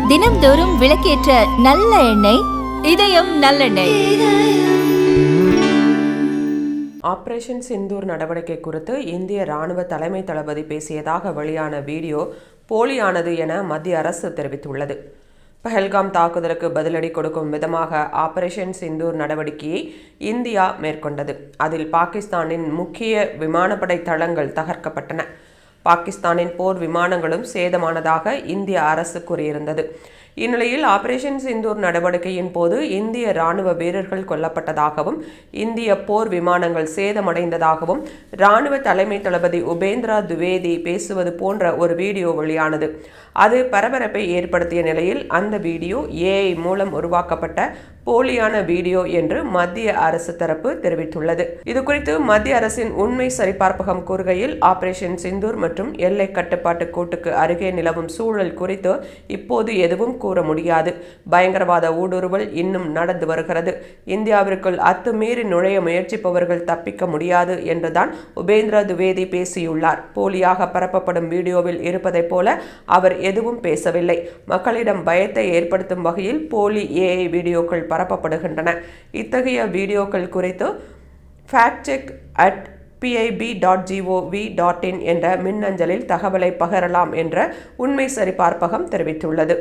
தினம்தோறும் விளக்கேற்ற நல்ல எண்ணெய் இதயம் நல்லெண்ணெய். ஆபரேஷன் சிந்தூர் நடவடிக்கை குறித்து இந்திய ராணுவ தலைமை தளபதி பேசியதாக வெளியான வீடியோ போலியானது என மத்திய அரசு தெரிவித்துள்ளது. பஹல்காம் தாக்குதலுக்கு பதிலடி கொடுக்கும் விதமாக ஆபரேஷன் சிந்தூர் நடவடிக்கையை இந்தியா மேற்கொண்டது. அதில் பாகிஸ்தானின் முக்கிய விமானப்படை தளங்கள் தகர்க்கப்பட்டன. பாகிஸ்தானின் போர் விமானங்களும் சேதமானதாக இந்திய அரசு கூறியிருந்தது. இந்நிலையில் ஆபரேஷன் சிந்தூர் நடவடிக்கையின் போது இந்திய ராணுவ வீரர்கள் கொல்லப்பட்டதாகவும் இந்திய போர் விமானங்கள் சேதமடைந்ததாகவும் ராணுவ தலைமை தளபதி உபேந்திரா துவேதி பேசுவது போன்ற ஒரு வீடியோ வெளியானது. அது பரபரப்பை ஏற்படுத்திய நிலையில் அந்த வீடியோ AI மூலம் உருவாக்கப்பட்ட போலியான வீடியோ என்று மத்திய அரசு தரப்பு தெரிவித்துள்ளது. இதுகுறித்து மத்திய அரசின் உண்மை சரிபார்ப்பகம் கூறுகையில், ஆபரேஷன் சிந்தூர் மற்றும் எல்லை கட்டுப்பாட்டு கோட்டுக்கு அருகே நிலவும் சூழல் குறித்து இப்போது எதுவும் கூற முடியாது. பயங்கரவாத ஊடுருவல் இன்னும் நடந்து வருகிறது. இந்தியாவிற்குள் அத்துமீறி நுழைய முயற்சிப்பவர்கள் தப்பிக்க முடியாது என்றுதான் உபேந்திரா துவேதி பேசியுள்ளார். போலியாக பரப்பப்படும் வீடியோவில் இருப்பதை போல அவர் எதுவும் பேசவில்லை. மக்களிடம் பயத்தை ஏற்படுத்தும் வகையில் போலி AI வீடியோக்கள் பரப்பப்படுகின்றன. இத்தகைய வீடியோக்கள் குறித்து factcheck@pib.gov.in என்ற மின்னஞ்சலில் தகவலை பகிரலாம் என்ற உண்மை சரிபார்ப்பகம் தெரிவித்துள்ளது.